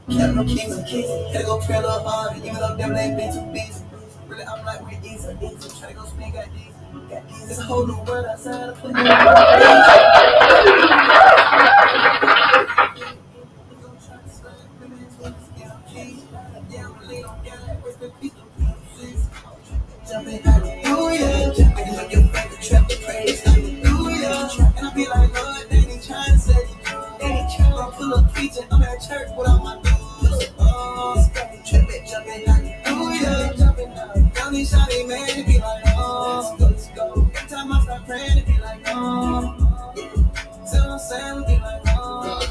Kept no kings and keys. Had to go pray a little harder, even though them ain't been too busy. Really, I'm like, we're easy. Try to go spin, got these. There's a whole new world outside. I'm putting jumping, hallelujah. I can make your favorite trap to praise, hallelujah. And I be like, Lord, they ain't trying to say it. They ain't trying to pull up preaching. I'm at church without my doors. Oh, tripping, jumping, hallelujah. Down these shawty, man, it be like, oh, let's go. Every time I start praying, it be like, oh. See what I'm saying? It be like, oh.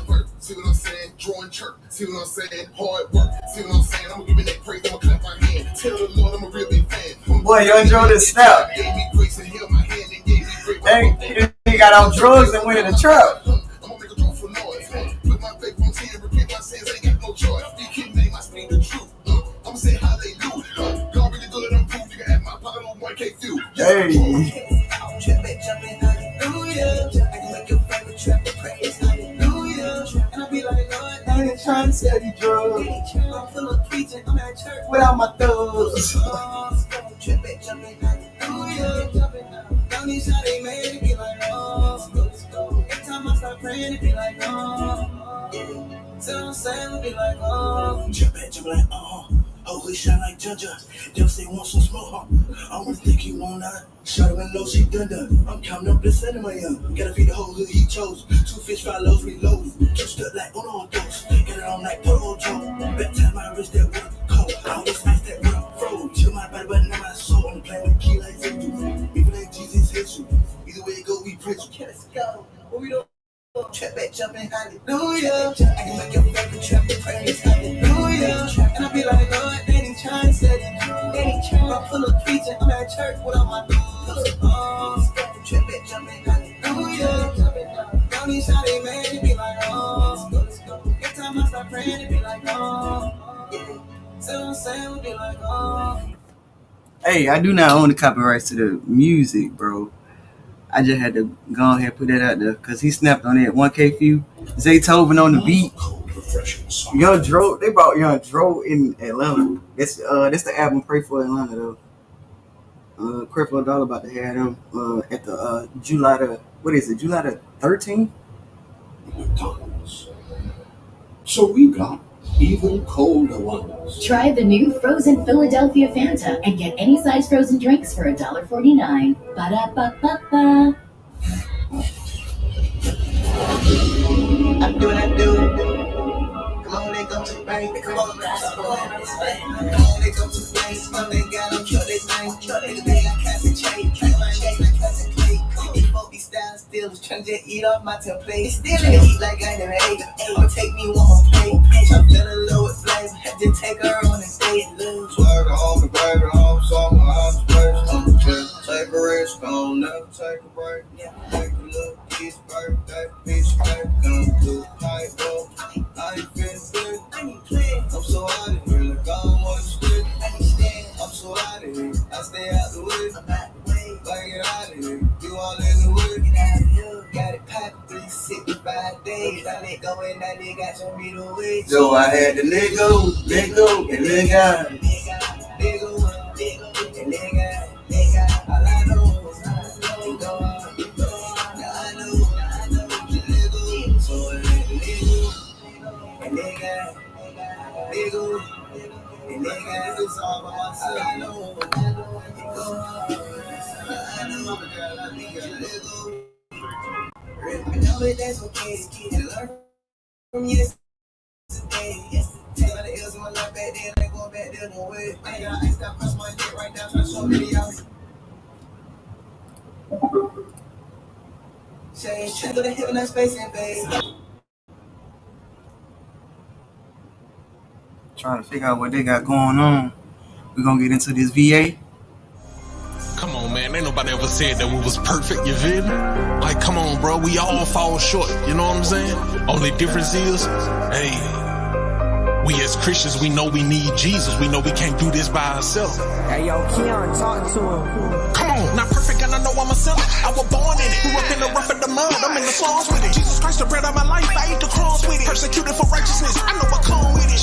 See what I'm saying? Drawing church. See what I'm saying? Hard work. See what I'm saying? I'm giving that praise. I'm gonna clap my hand. Tell the Lord I'm a real big fan. Boy, you enjoy this snap. Gave me grace and held my hand and gave me great. Hey, he got on drugs and went in the truck. I'm gonna make a joyful noise. Put my faith on 10, repent my sins. Ain't got no choice. You can't make my speak the truth. I'm gonna say hallelujah. God really good at them proof. You can have my pocket on 1K view. Hey. Jumping, hallelujah. I can make your favorite trap to praise, hallelujah. And I be like, Lord, I ain't trying to sell you drugs. I'm full of preaching, I'm at church without my thugs. Jumping, hallelujah. Down these shawty, man, it be like, oh, let's go. Every time I start praying, it be like, oh, yeah. See what I'm saying? It be like, oh. Jumping like, oh. Oh, he shine like Ginger. Them say want some smoke, huh? I don't think he want that. Shot her and know she done done. I'm counting up the set in my young. Gotta feed the whole hood he chose. 2 fish, 5 loaves, reloaded. 2 stuck like on dose. Get it on like Polo Joe. Bet time I wrist that water cold. I always ice that real froze. Chill my body, but not my soul. I'm playing with the key like Victor. Even like Jesus hits you. Either way it go, we preach. Okay, let's go. What we doing? Trap back, jumping, hallelujah. I can make your favorite trap to praise, hallelujah. And I be like, Lord, they ain't trying to say it. They ain't trying to pull up preaching. I'm at church without my doors. Trap back, jumping, hallelujah. Down these shawty, man, it be like, oh, let's go. Every time I start praying, it be like, oh, yeah. See what I'm saying? It be like, oh. Hey, I do not own the copyrights to the music, bro. I just had to go ahead and put that out there because he snapped on it. 1K few. Zaytoven on the beat. Young Dro, they brought Young Dro in Atlanta. That's the album Pray for Atlanta though. Pray for a Dollar about to have them at the July the 13th? So we got even colder ones. Try the new frozen Philadelphia Fanta and get any size frozen drinks for $1.49. Ba-da-ba-ba-ba. I do what I do. Come on, they go to the bank. Come on, come on, they go to the bank. Come on, they got them, kill this thing. They got cats and chain. Kill my name like cats and clay. These folk be style still. Trying to just eat off my template. Still trying to eat like I never ate. I'ma take me one more plate. I'm feeling low with flavor. Had to take her on and stay and lose. Swear to home, baby, home, so I'm just take a risk, don't never take a break. Take a look, piece, birthday, piece, baby, come through, tight, bro. I ain't feeling good. I'm so out of here, like I don't want to split. I'm so out of here, I stay out the way. Like get out of here, you all in the way. Get out of here, got it packed 365 days. I let go and that nigga got some me the way. So I had to let go, and let God. Let go, and let God. All I know is let go. Now I know, let go. So I had to let go, and let God. Let go, and let God. It's all by myself. I know, let go. I know, girl, I need to let go. Remember that's okay, and learn from yesterday. Tell the ills in my life back then, I ain't going back there no way. I ain't got ice that press my neck right now, trying to show me out. Change, triple the hip in that space and base. Trying to figure out what they got going on. We're gonna get into this VA. Come on, man. Ain't nobody ever said that we was perfect, you feel me? Like, come on, bro. We all fall short. You know what I'm saying? Only difference is, hey, we as Christians, we know we need Jesus. We know we can't do this by ourselves. Hey, yo, Keon, talk to him. Come on. Not perfect, and I know I'm a sinner. I was born in it. Grew up in the rough of the mud. I'm in the slums with it. Jesus Christ, the bread of my life. I eat the crumbs with it. Persecuted for righteousness. I know I come with it.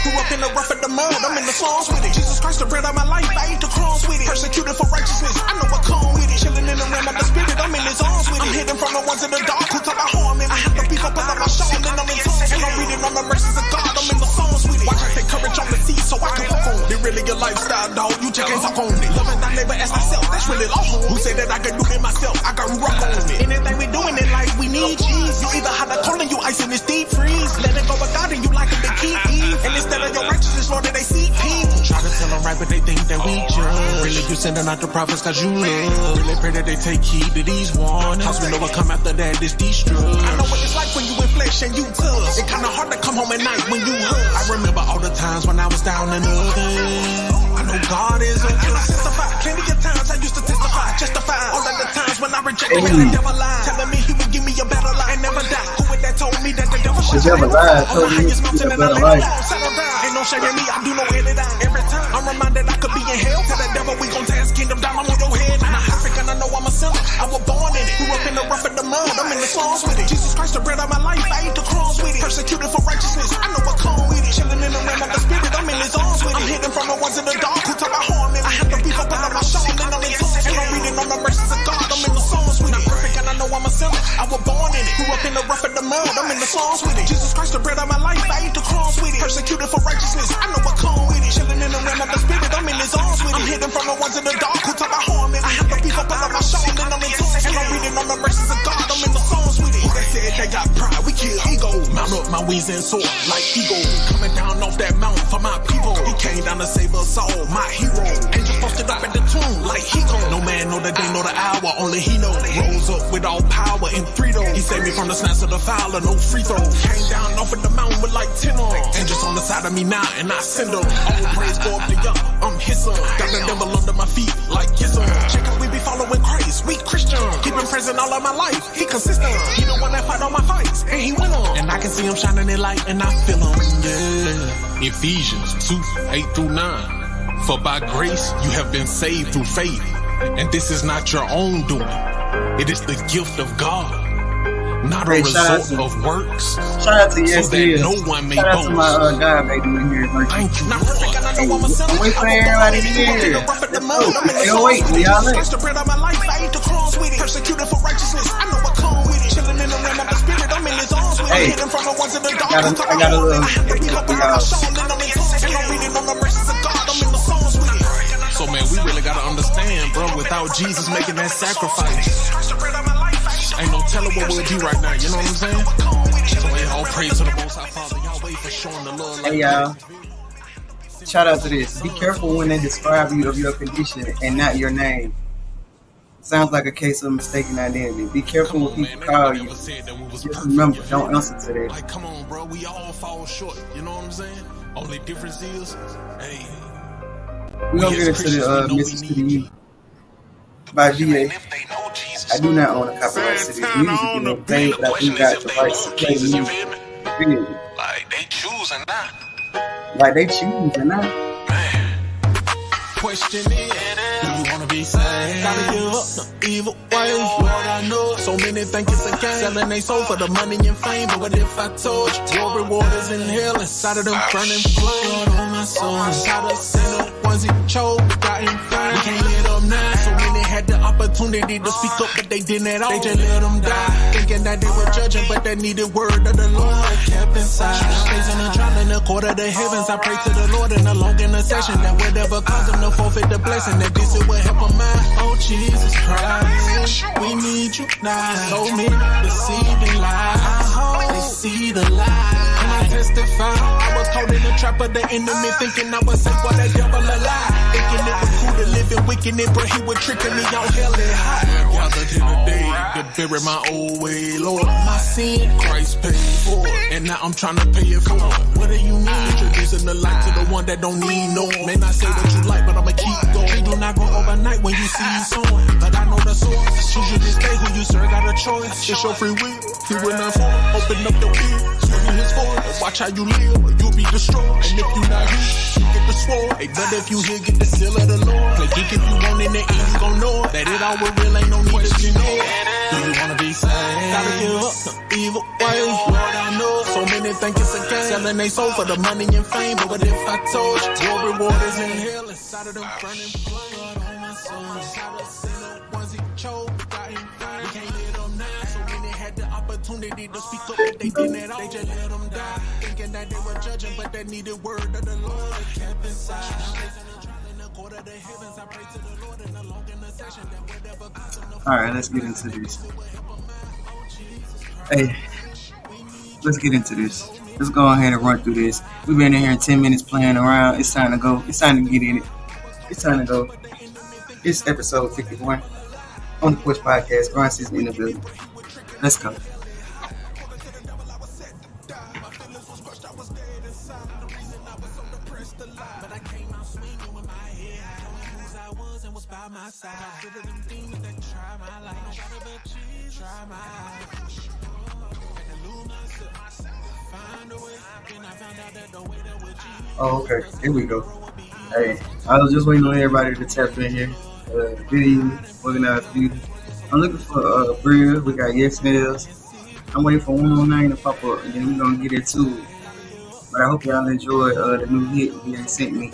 Grew up in the rough of the mud, I'm in the songs with it. Jesus Christ, the bread of my life, I ate the crumbs with it. Persecuted for righteousness, I know what come with it. Chilling in the realm of the spirit, I'm in his arms with it. I'm hidden from the ones in the dark who talk about harm in me. I have the people put on my shoulder, and I'm in tongues. And I'm reading on the mercies of God, I'm in the songs with it. Watch I take courage on the sea so I can walk on it. It really your lifestyle, dog, you just can't talk on it. Loving thy neighbor as myself, that's really law home. Who say that I can do it myself, I got rock on it. Anything we doing in life, we need cheese. You either hot or cold and you ice in this deep freeze. Let it go with God and you like it to keep ease. And instead of your righteousness, Lord, they seek peace. Try to tell them right, but they think that we judge. Really, you sending out the prophets cause you love. Really pray that they take heed to these warnings. Cause we know what come after that, it's these drugs. I know what it's like when you in flesh and you tough. It's kinda hard to come home at night when you hurt. I remember all the times when I was down and others. I know God is a testify. Plenty of times I used to testify, justify. All of the times when I rejected the devil lied. Telling me he would give me a better life and never die. Who would that told me that the devil should never lied, told me highest mountain and I better let it life. down. Settle down. Ain't no shame in me, I do no edit out. Every time I'm reminded I could be in hell. Tell the devil we gon' tear his kingdom down, I'm on your head. I'm not African, I know I'm a sinner. I was born in it. Grew up in the rough of the mud, I'm in the songs with it. Jesus Christ, the bread of my life, I ate the crumbs with it. Persecuted for righteousness, I know what come with it. Chilling in the realm of the spirit, I'm in his arms with it. I'm hidden from the ones in the dark who talk about harm in me. I have the people put on my shoulder, and I'm in tongues. And I'm reading on the mercies of God, I'm in the songs with it. Not perfect, and I know I'm a sinner. I was born in it. Grew up in the rough of the mud, I'm in the songs with it. Jesus Christ, the bread of my life, I ate the crumbs with it. Persecuted for righteousness, I know what come with it. Chilling in the realm of the spirit, I'm in his arms with it. I'm hidden from the ones in the dark who talk about harm in me. I have the people put on my shoulder, and I'm in tongues. And I'm reading on the mercies of God, I'm in the songs with it. Who they said they got pride, we kill ego. Mount up my wings and soar like eagle. Coming down off that mountain for my people. He came down to save us all, my hero. Angels posted up at the tomb like he go. No man know the day, know the hour, only he know. Rose up with all power and freedom. He saved me from the snares of the fowler, no free throw. Came down off of the mountain with like 10 arms. Angels on the side of me now, and I send them. All praise go up to y'all, I'm his son. Got the devil under my feet like his son. Check out, we be following Christ, we Christian. Keep him present all of my life, he consistent. He the one that fight all my fights, and he win on. And I can see him shining in light, and I feel him, yeah. Ephesians 2:8-9. For by grace you have been saved through faith, and this is not your own doing. It is the gift of God, not a result of works. Shout out to so that no one may shout out boast. to my God baby in here. Thank you, Lord. I'm waiting for everybody to hear. Yo, wait, y'all in. Persecuted for righteousness, I know what come with it. Chilling in the realm of the spirit, I'm in his arms with it. Hey, Hidden from the ones in the dark. I got a little. So man, we really gotta understand, bro. Without Jesus making that sacrifice, ain't no telling what we'll do right now. You know what I'm saying? So hey, all praise to the Most High Father Yahweh for showing the love. Hey y'all, shout out to this. Be careful when they describe you of your condition and not your name. Sounds like a case of mistaken identity. Be careful when people call you. Just remember, don't answer to that. Like, come on, bro. We all fall short. You know what I'm saying? Only difference is, hey. We're going to get into the message to the youth by VA. I do not own a copyright to this music, you know, thing, but I do got the rights to play music. Period. Like they choosing now. Like they choosing now. Question is, do you wanna be saved? Gotta give up the evil way. Lord, I know so many think it's a game. Selling they soul for the money and fame. But what if I told you your reward is in hell inside of them burning blood on my soul? Inside of sinner, ones he chose, got in front. We can't let them now. So many had the opportunity to speak up, but they didn't at all. They just let them die, thinking that they were judging, but they needed word of the Lord kept inside. Facing a trial in the court of the heavens, I pray to the Lord in a long intercession that whatever caused them to forfeit the blessing, that this is what help them out. Oh Jesus Christ, we need you now. So many deceiving lies, they see the lies. Can I testify? I was caught in the trap of the enemy, thinking I was safe while that devil alive. Thinking it was cool to live in wickedness, but he was tricking me out hell and high. Gathered here today to bury my old way, Lord. My sin, Christ paid for it, and now I'm trying to pay it forward. What do you mean? Introducing the light to the one that don't need no one. May not say what you like, but I'ma keep going. He do not go overnight when you see you sowing, but I know the source. Choose you this day who you serve, got a choice. It's your free will. He will not fall. Open up the wheel, swing in his voice. Watch how you live, or you'll be destroyed. And if you not here, you get the sword. Hey, but if you here, get the seal of the Lord. Play geek if you want in the end, you gon' know it. That it all will real, ain't no need to know it. Do you wanna be saved? Gotta give up the evil way. Lord, I know love. So many think it's a game. Selling they soul for the money and fame. But what if I told you your reward is in hell inside of them burning flames? Blood on my son. Shout out to the ones he chose. Got him fine. We can't let them die. So many had the opportunity to speak up, but they didn't at all. They just let them die. Thinking that they were judging, but they needed word of the Lord. They kept inside. Alright, let's get into this. Hey, let's get into this. Let's go ahead and run through this. We've been in here 10 minutes playing around. It's time to go. It's time to get in it. It's time to go. It's episode 51 on the Porch Podcast. Grind season in the building. Let's go. Oh, okay. Here we go. Hey, I was just waiting on everybody to tap in here. Good evening, organized beauty. I'm looking for Bria. We got Yes Nails. I'm waiting for 109 to pop up, and then we're gonna get it too. But I hope y'all enjoy the new hit he ain't sent me.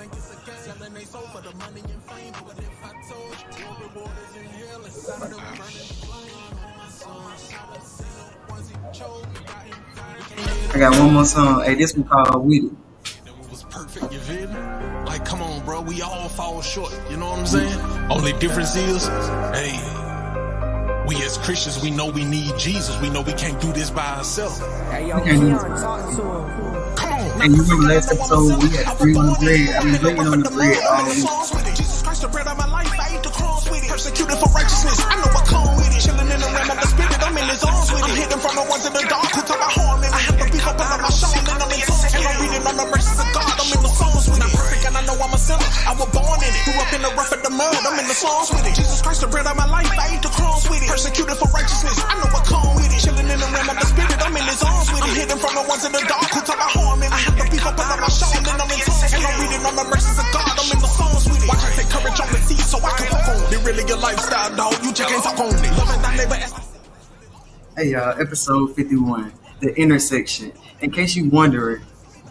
I got one more song. Hey, this one called With It. Was perfect, you feel me? Like, come on, bro, we all fall short, you know what I'm saying? Only difference is, hey, we as Christians, we know we need Jesus. We know we can't do this by ourselves. Hey, yo, Keon, talk to him. Come on. And you remember last episode we had 3 on the bread. I've been waiting on the bread all week. Jesus Christ, the bread of my life, I eat the crumbs with it. Persecuted for righteousness, I know what come with it. Chilling in the realm of the spirit, I'm in his arms with it. I'm hidden from the ones in the dark who took my harm, and I have to beef up on my shawl, and I'm in tongues. And I'm reading on the mercies of God, I'm in the songs with it. Not perfect, and I know I'm a sinner. I was born in it, grew up in the rough of the mud, I'm in the songs with it. Jesus Christ, the bread of my life, I eat the crumbs with it. Persecuted for righteousness, I know what come with it. Chilling in the realm of the spirit, I'm in his arms with it. I'm hidden from the ones in the dark who took my harm, and I have to beef up on my shawl, and I'm in tongues. And I'm reading on the mercies of God, I'm in the songs with it. Watch I take courage on the seas so I can walk on it. Really your lifestyle, dog, you just can't talk on it. Loving thy neighbor. Hey y'all, episode 51, the intersection. In case you wondering,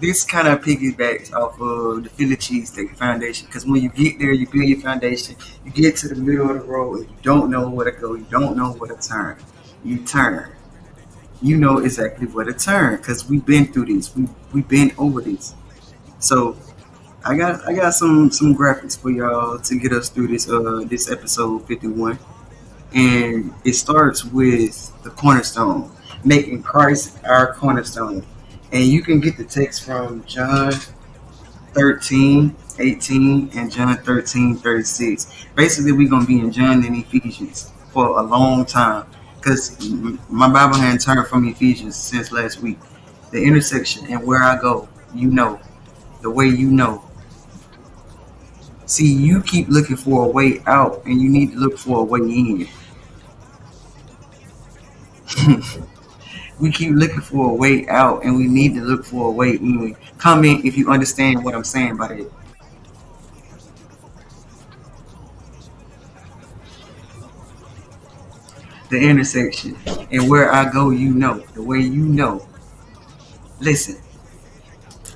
this kind of piggybacks off of the Philly Cheesesteak Foundation, because when you get there, you build your foundation, you get to the middle of the road, and you don't know where to go, you don't know where to turn. You turn. You know exactly where to turn, because we've been through this. We've been over this. So I got some graphics for y'all to get us through this episode 51. And it starts with the cornerstone, making Christ our cornerstone. And you can get the text from John 13:18 and John 13:36. Basically, we're going to be in John and Ephesians for a long time, because my Bible hadn't turned from Ephesians since last week. The intersection, and where I go, you know, the way you know. See, you keep looking for a way out, and you need to look for a way in. We keep looking for a way out, and we need to look for a way in. Comment if you understand what I'm saying by that. The intersection, and where I go, you know, the way you know. Listen,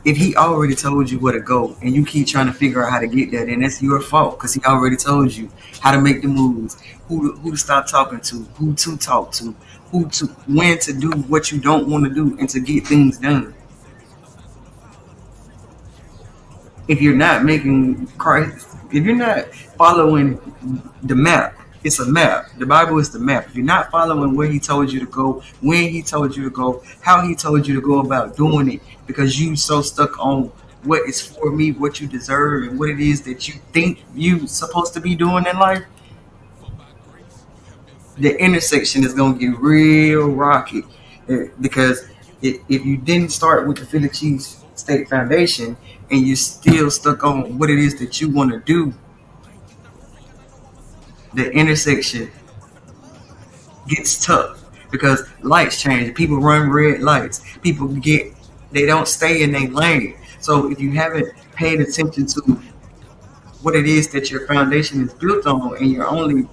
if he already told you where to go, and you keep trying to figure out how to get there, then that's your fault, because he already told you how to make the moves, who to stop talking to, who to talk to, when to do what you don't want to do, and to get things done. If you're not making Christ, if you're not following the map, it's a map. The Bible is the map. If you're not following where he told you to go, when he told you to go, how he told you to go about doing it, because you so stuck on what is for me, what you deserve, and what it is that you think you supposed to be doing in life, the intersection is going to get real rocky. Because if you didn't start with the Philly Cheesesteak Foundation and you're still stuck on what it is that you want to do, the intersection gets tough, because lights change. People run red lights. They don't stay in their lane. So if you haven't paid attention to what it is that your foundation is built on, and you're only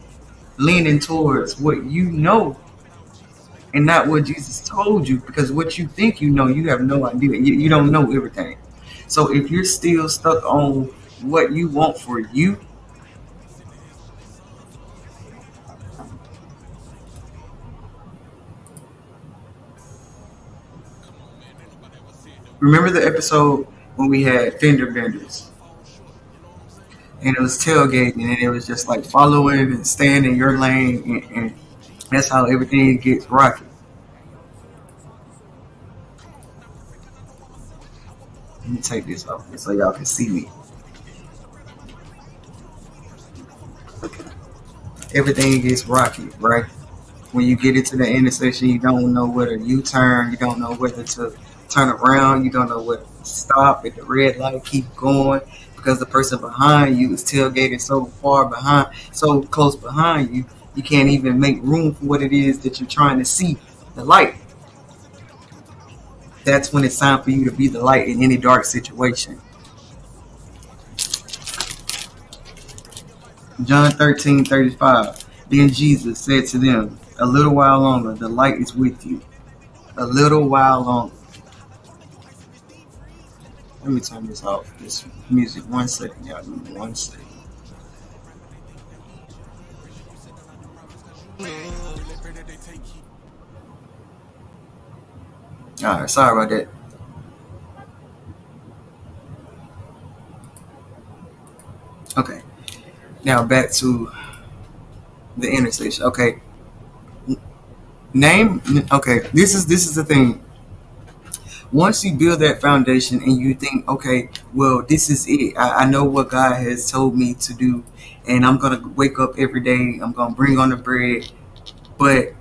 leaning towards what you know, and not what Jesus told you, because what you think you have no idea. You don't know everything. So if you're still stuck on what you want for you, remember the episode when we had fender benders and it was tailgating and it was just like following and staying in your lane, and that's how everything gets rocky. Let me take this off so y'all can see me. Everything gets rocky, right? When you get into the intersection, you don't know whether you turn, you don't know whether to turn around, you don't know whether to stop at the red light, keep going, because the person behind you is tailgating so far behind, so close behind you, you can't even make room for what it is that you're trying to see, the light. That's when it's time for you to be the light in any dark situation. John 13:35. Then Jesus said to them, a little while longer, the light is with you. A little while longer. Let me turn this off, this music. 1 second, y'all. Give me 1 second. Alright, sorry about that. Okay. Now back to the intersection. Okay. Okay, this is the thing. Once you build that foundation and you think, okay, well, this is it. I know what God has told me to do, and I'm gonna wake up every day. I'm gonna bring on the bread, but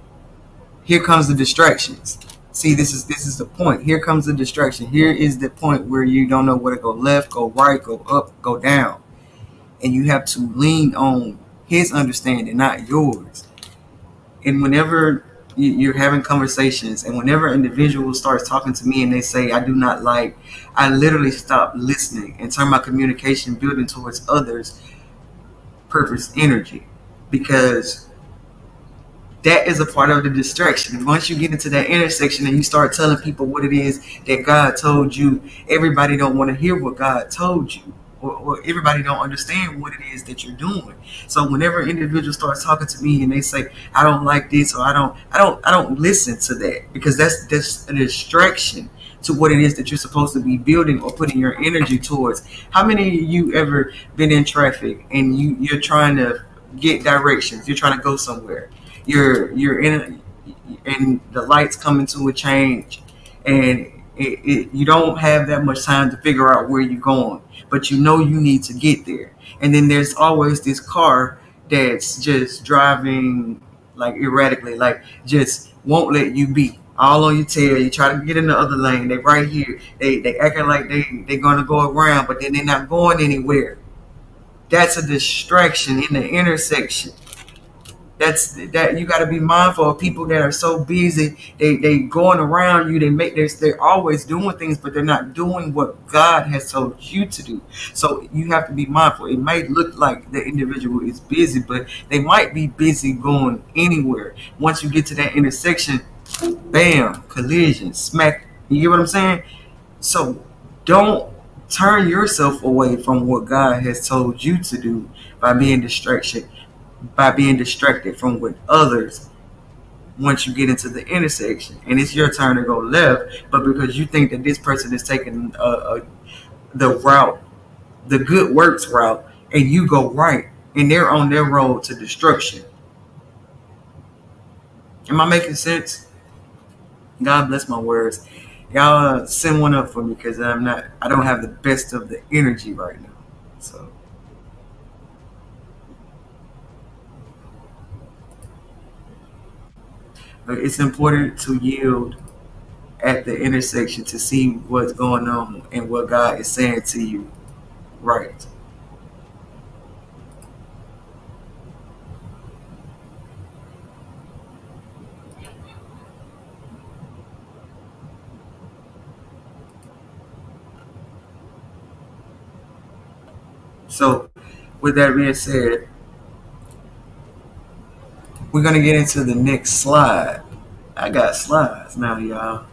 here comes the distractions. See, this is the point. Here comes the distraction. Here is the point where you don't know where to go left, go right, go up, go down, and you have to lean on His understanding, not yours. And whenever you're having conversations, and whenever individuals starts talking to me and they say I do not like, I literally stop listening and turn my communication building towards others purpose energy, because that is a part of the distraction. Once you get into that intersection and you start telling people what it is that God told you, everybody don't want to hear what God told you, or everybody don't understand what it is that you're doing. So whenever individuals start talking to me and they say I don't like this, or I don't listen to that, because that's a distraction to what it is that you're supposed to be building or putting your energy towards. How many of you ever been in traffic and you're trying to get directions, you're trying to go somewhere, you're in and the lights coming to a change, and you don't have that much time to figure out where you're going, but you know you need to get there. And then there's always this car that's just driving like erratically, like just won't let you be. All on your tail. You try to get in the other lane. They right here. They acting like they're gonna go around, but then they're not going anywhere. That's a distraction in the intersection. That you got to be mindful of people that are so busy. They going around you. They're always doing things, but they're not doing what God has told you to do. So you have to be mindful. It might look like the individual is busy, but they might be busy going anywhere. Once you get to that intersection, bam, collision, smack. You get what I'm saying? So don't turn yourself away from what God has told you to do by being distracted from what others. Once you get into the intersection and it's your turn to go left, but because you think that this person is taking the route, the good works route, and you go right, and they're on their road to destruction. Am I making sense? God bless my words. Y'all send one up for me, because I don't have the best of the energy right now. So it's important to yield at the intersection to see what's going on and what God is saying to you. Right. So with that being said, we're going to get into the next slide. I got slides now, y'all.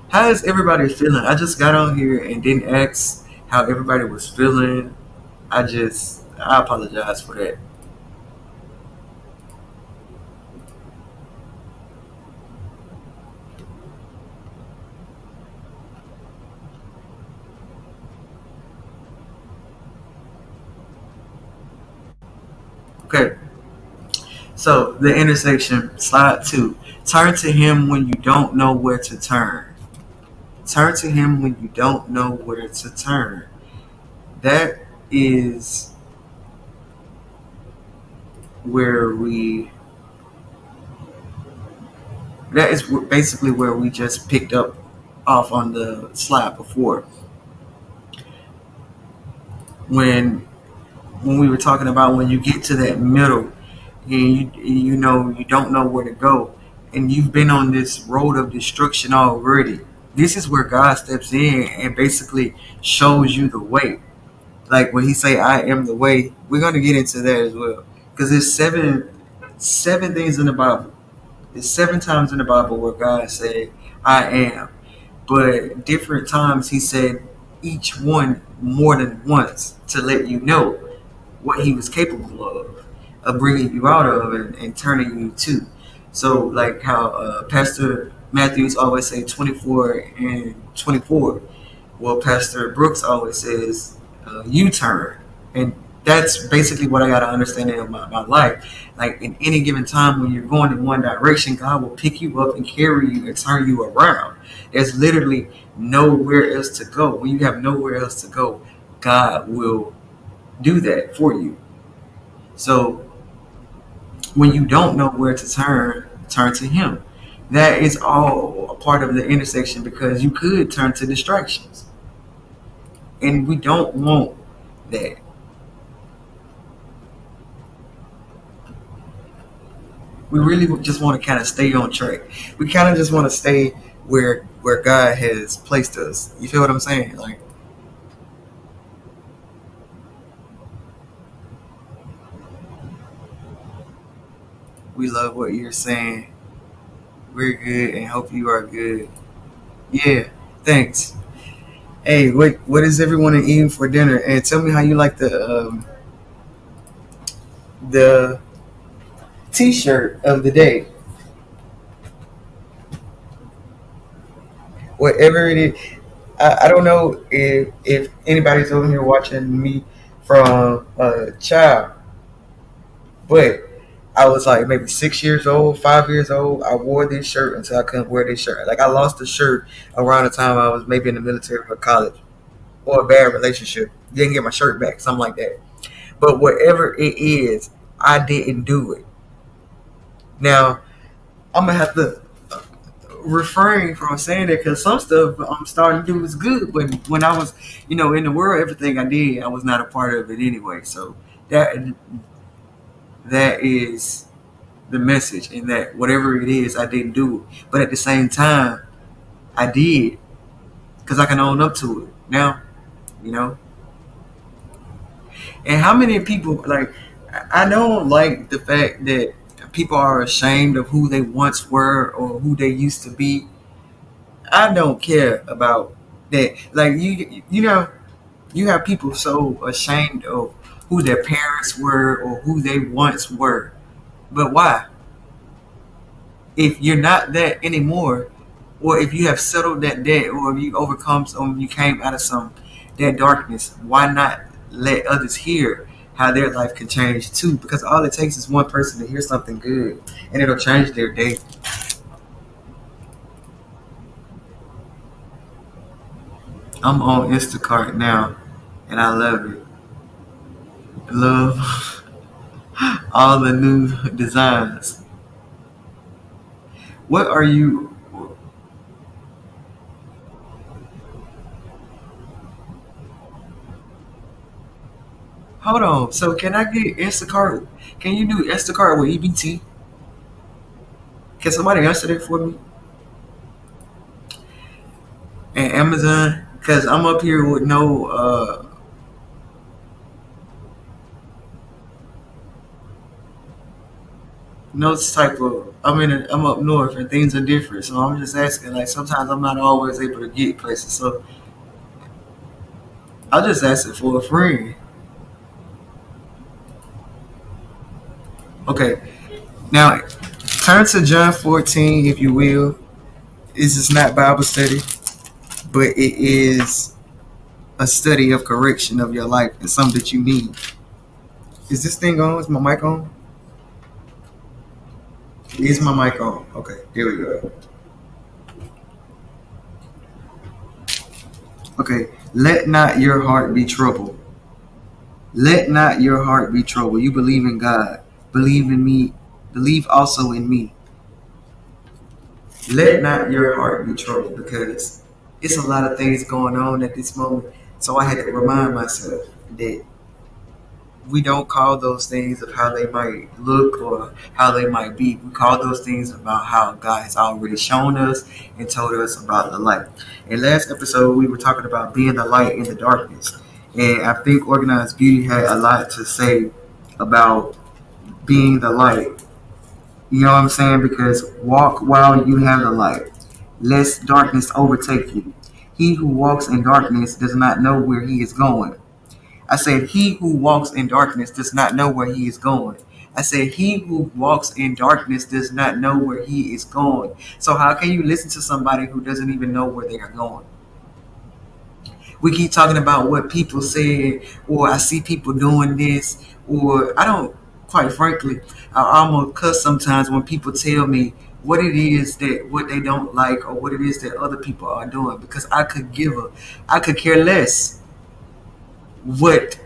How is everybody feeling? I just got on here and didn't ask how everybody was feeling. I apologize for that. Okay, so the intersection, slide 2. Turn to him when you don't know where to turn. Turn to him when you don't know where to turn. That is where we that is basically where we just picked up off on the slide before, when we were talking about when you get to that middle and you don't know where to go, and you've been on this road of destruction already. This is where God steps in and basically shows you the way. Like when he say, "I am the way," we're gonna get into that as well, because there's seven things in the Bible. There's 7 times in the Bible where God said, "I am," but different times he said each one more than once to let you know what he was capable of bringing you out of and turning you to. So like how Pastor Matthews always say 24 and 24. Well, Pastor Brooks always says U-turn. And that's basically what I got to understand in my life. Like in any given time when you're going in one direction, God will pick you up and carry you and turn you around. There's literally nowhere else to go. When you have nowhere else to go, God will do that for you. So when you don't know where to turn to him. That is all a part of the intersection, because you could turn to distractions. And we don't want that. We really just want to kind of stay on track. We kind of just want to stay where God has placed us. You feel what I'm saying? Like, we love what you're saying. We're good and hope you are good. Yeah, thanks. Hey, what is everyone eating for dinner? And tell me how you like the T-shirt of the day. Whatever it is, I don't know if anybody's over here watching me from a child, but I was like maybe 6 years old, 5 years old. I wore this shirt until I couldn't wear this shirt. Like I lost the shirt around the time I was maybe in the military or college, or a bad relationship. Didn't get my shirt back, something like that. But whatever it is, I didn't do it. Now I'm gonna have to refrain from saying that, because some stuff I'm starting to do is good, but when I was, in the world, everything I did, I was not a part of it anyway. So that is the message, in that whatever it is, I didn't do it, but at the same time, I did, because I can own up to it now, you know. And how many people, like, I don't like the fact that people are ashamed of who they once were or who they used to be. I don't care about that. Like you have people so ashamed of who their parents were or who they once were. But why? If you're not that anymore, or if you have settled that debt, or if you overcome some, you came out of some that darkness, why not let others hear how their life can change too? Because all it takes is one person to hear something good, and it'll change their day. I'm on Instacart now, and I love it. Love all the new designs. What are you? Hold on. So can I get Instacart? Can you do Instacart with EBT? Can somebody answer that for me? And Amazon? Because I'm up here with no type of. I'm up north and things are different, so I'm just asking. Like sometimes I'm not always able to get places, so I just asking for a friend. Okay, now turn to John 14, if you will. This is not Bible study, but it is a study of correction of your life and something that you need. Is this thing on? Is my mic on? Is my mic on? Okay, there we go. Okay, let not your heart be troubled. Let not your heart be troubled. You believe in God. Believe in me. Believe also in me. Let not your heart be troubled, because it's a lot of things going on at this moment. So I had to remind myself that we don't call those things of how they might look or how they might be. We call those things about how God has already shown us and told us about the light. In last episode, we were talking about being the light in the darkness. And I think Organized Beauty had a lot to say about being the light. You know what I'm saying? Because walk while you have the light, lest darkness overtake you. He who walks in darkness does not know where he is going. I said, he who walks in darkness does not know where he is going. I said, he who walks in darkness does not know where he is going. So how can you listen to somebody who doesn't even know where they are going? We keep talking about what people say, or I see people doing this, or I don't, quite frankly, I almost cuss sometimes when people tell me what it is that what they don't like or what it is that other people are doing, because I could care less what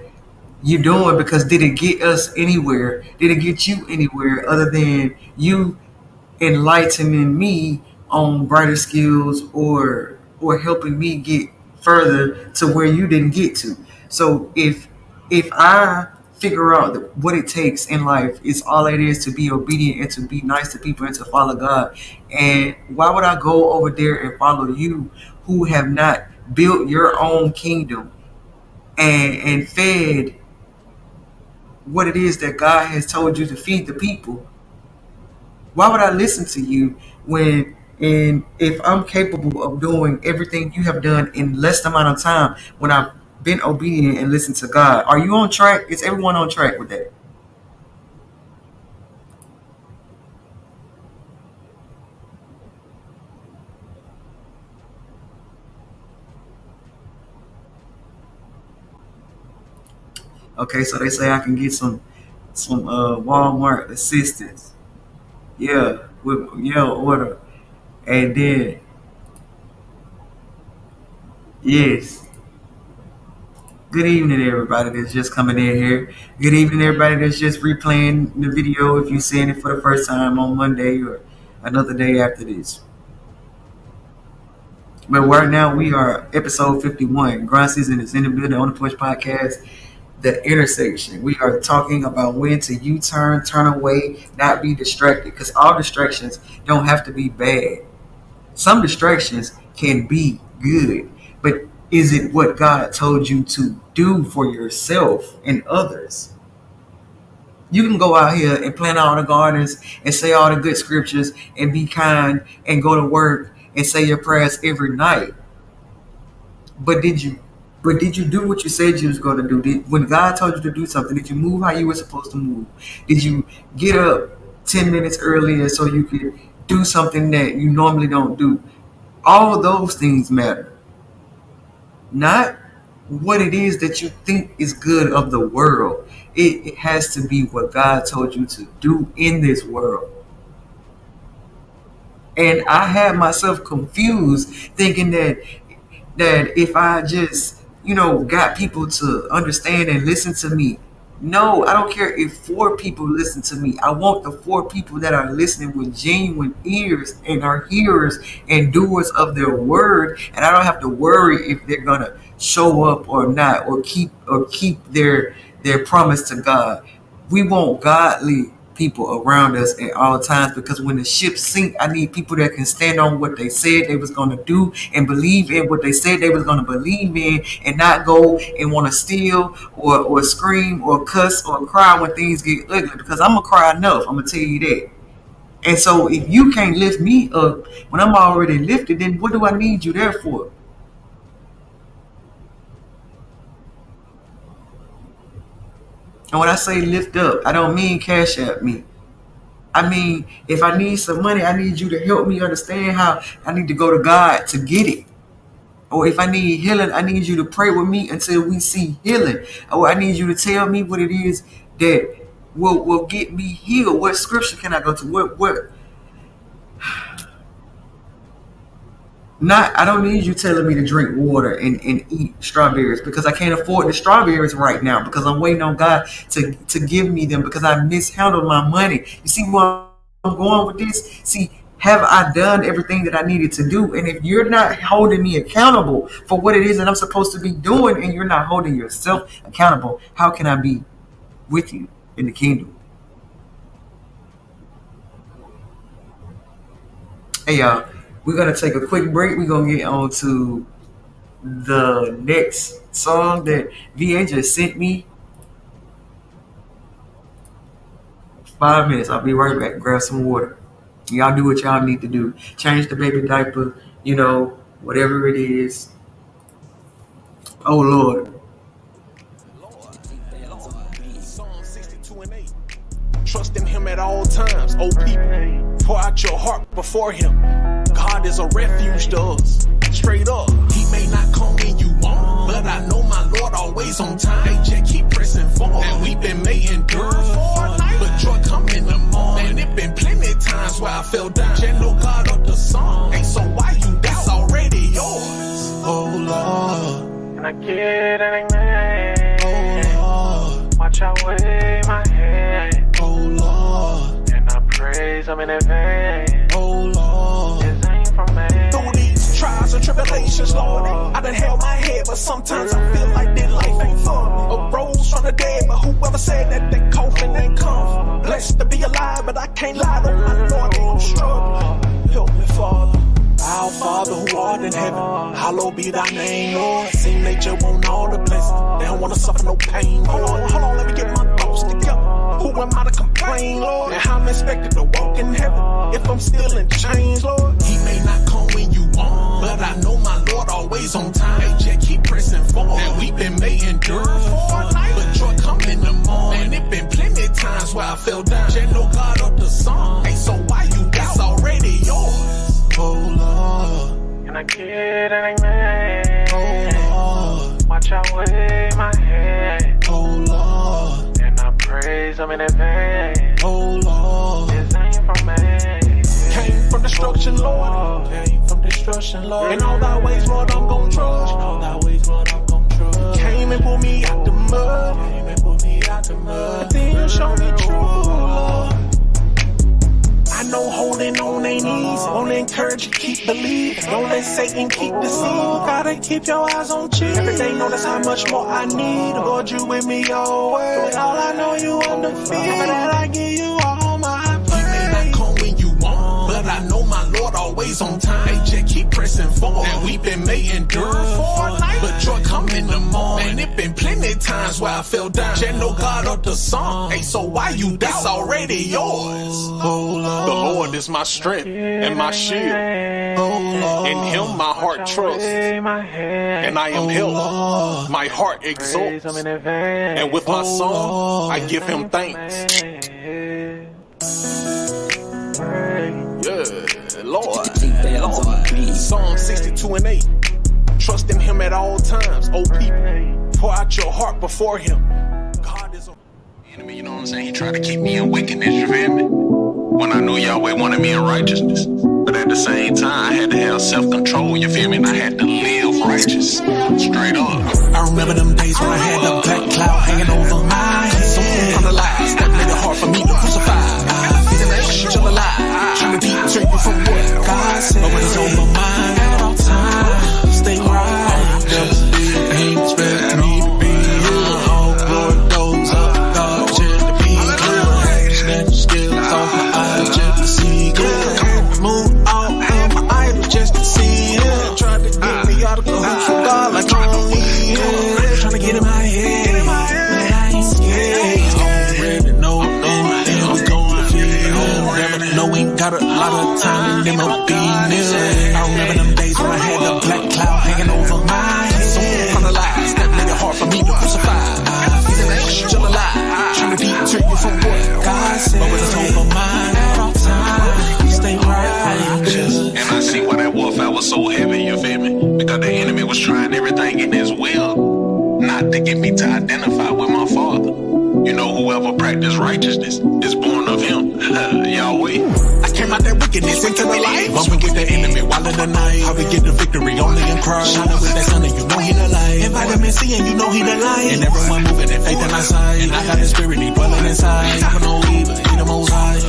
you're doing, because did it get us anywhere? Did it get you anywhere other than you enlightening me on brighter skills or helping me get further to where you didn't get to? So if I figure out that what it takes in life is all it is to be obedient and to be nice to people and to follow God, and why would I go over there and follow you who have not built your own kingdom and fed what it is that God has told you to feed the people? Why would I listen to you when, and if I'm capable of doing everything you have done in less amount of time, when I've been obedient and listened to God? Are you on track? Is everyone on track with that? Okay, so they say I can get some Walmart assistance. Yeah, with order. And then yes. Good evening, everybody that's just coming in here. Good evening, everybody that's just replaying the video if you're seeing it for the first time on Monday or another day after this. But right now we are episode 51. Grind season is in the building on the Push Podcast. The intersection. We are talking about when to U-turn, turn away, not be distracted. Because all distractions don't have to be bad. Some distractions can be good, but is it what God told you to do for yourself and others? You can go out here and plant all the gardens and say all the good scriptures and be kind and go to work and say your prayers every night. But did you do what you said you was going to do? When God told you to do something, did you move how you were supposed to move? Did you get up 10 minutes earlier so you could do something that you normally don't do? All of those things matter. Not what it is that you think is good of the world. It has to be what God told you to do in this world. And I had myself confused thinking that if I just, got people to understand and listen to me. No, I don't care if 4 people listen to me. I want the 4 people that are listening with genuine ears and are hearers and doers of their word. And I don't have to worry if they're gonna show up or not, or keep their promise to God. We want godly people around us at all times, because when the ship sink, I need people that can stand on what they said they was going to do and believe in what they said they was going to believe in, and not go and want to steal or scream or cuss or cry when things get ugly, because I'm going to cry enough. I'm going to tell you that. And so if you can't lift me up when I'm already lifted, then what do I need you there for? And when I say lift up, I don't mean cash at me. I mean, if I need some money, I need you to help me understand how I need to go to God to get it. Or if I need healing, I need you to pray with me until we see healing. Or I need you to tell me what it is that will get me healed. What scripture can I go to? What? I don't need you telling me to drink water and eat strawberries, because I can't afford the strawberries right now, because I'm waiting on God to give me them, because I mishandled my money. You see where I'm going with this? See, have I done everything that I needed to do? And if you're not holding me accountable for what it is that I'm supposed to be doing, and you're not holding yourself accountable, how can I be with you in the kingdom? Hey, y'all. We're going to take a quick break. We're going to get on to the next song that VA just sent me. 5 minutes. I'll be right back. Grab some water. Y'all do what y'all need to do. Change the baby diaper, whatever it is. Oh, Lord. Psalm 62:8. Trust in him at all times, O people. Pour out your heart before him. God is a refuge to us. Straight up, he may not come when you want, but I know my Lord always on time. Hey, just keep pressing forward. And weeping may endure for a night, but joy come in the morning. Man, it been plenty times where I fell down. Just know God up the song. Ain't so why you that's already yours. Oh Lord, and I get an amen. Oh Lord, watch out wave my hand. Oh Lord, and I praise him in advance. Oh Lord, this ain't from me. Through these trials and tribulations, Lord, I done held my head, but sometimes I feel like this life ain't fun. Arose from the dead, but whoever said that they coffin ain't come. Blessed to be alive, but I can't lie to my Lord, I'm struggling. Help me, Father. Our Father who art in heaven, hallowed be thy name, Lord. Seem nature want all the blessings, they don't want to suffer no pain. Hold on, let me get my thoughts together. Who am I to complain, Lord? And how I'm expected to walk in heaven if I'm still in chains, Lord? He may not come when you want, but I know my Lord always on time. Hey, just keep pressing forward. And weeping may endure for a night, but joy come in the morning. And it been plenty times where I fell down. Just know God up the song. Hey, so why you that's already yours? Oh Lord, and I get an amen. Oh Lord, watch out wave my hand. Oh Lord, and I praise him in advance. Oh Lord, this ain't from me. Came from destruction, Lord. Came from destruction, Lord. In all thy ways, Lord, I'm gon' trust. In all thy ways, Lord, I'm gon' trust. Came and pulled me out the mud. Came and pulled me out the mud. But then you show me true, Lord. I know holding on ain't easy. Wanna encourage you, keep believing. Don't let Satan keep deceiving. Gotta keep your eyes on Jesus. Every day notice how much more I need. Lord, you with me always. With all I know, you undefeated. For that I give you all my praise. You may not come when you want, but I know my Lord always on time. Hey, just keep pressing forward. And weeping may endure for a night, but joy come in the morning. And it been plenty times where I fell down. Just know God up the song. Hey, so why you that's already yours? Oh Lord. The Lord is my strength and my shield. Oh Lord. In him my heart trusts, and I am helped. My heart exalts, and with my song I give him thanks. Yeah, Lord. Psalm 62:8. Trust in him at all times, O people. Pour out your heart before him. God is a enemy, you know what I'm saying? He tried to keep me in wickedness, you feel me? When I knew Yahweh wanted me in righteousness. But at the same time, I had to have self-control, you feel me? And I had to live righteous. Straight up. I remember them days when I had a black cloud hanging over my head. Someone from the lies that made it hard for me to crucify. Feeling that angel alive, trying to deter you from what God said. But when it's on my mind at all times, stay right. They ain't expect me to be here. All glory goes up, God, just to be good. Snatch skills off my eyes just to see good. Move all of my idols just to see him. Trying to get me out of the hoop for God like I don't need him. Trying to get in my head, but I ain't and them up be near. I remember them days when I had the black cloud hanging over my head. So paralyzed, that made it hard for me to crucify. Still alive, trying to deter you from what God said. But with a sober mind at all times, stay righteous. And I see why that warfare was so heavy, you feel me? Because the enemy was trying everything in his will not to get me to identify with my Father. You know, whoever practice righteousness is born of him. Yahweh. I came out that wickedness into the light. Bumping with the enemy while in the night. How we get the victory only in Christ. Shining with that sun and you know he the light. And vitamin C and you know he the light. And everyone moving in faith in my side. And I got his spirit, he dwelling inside. Talking no evil, he the most high.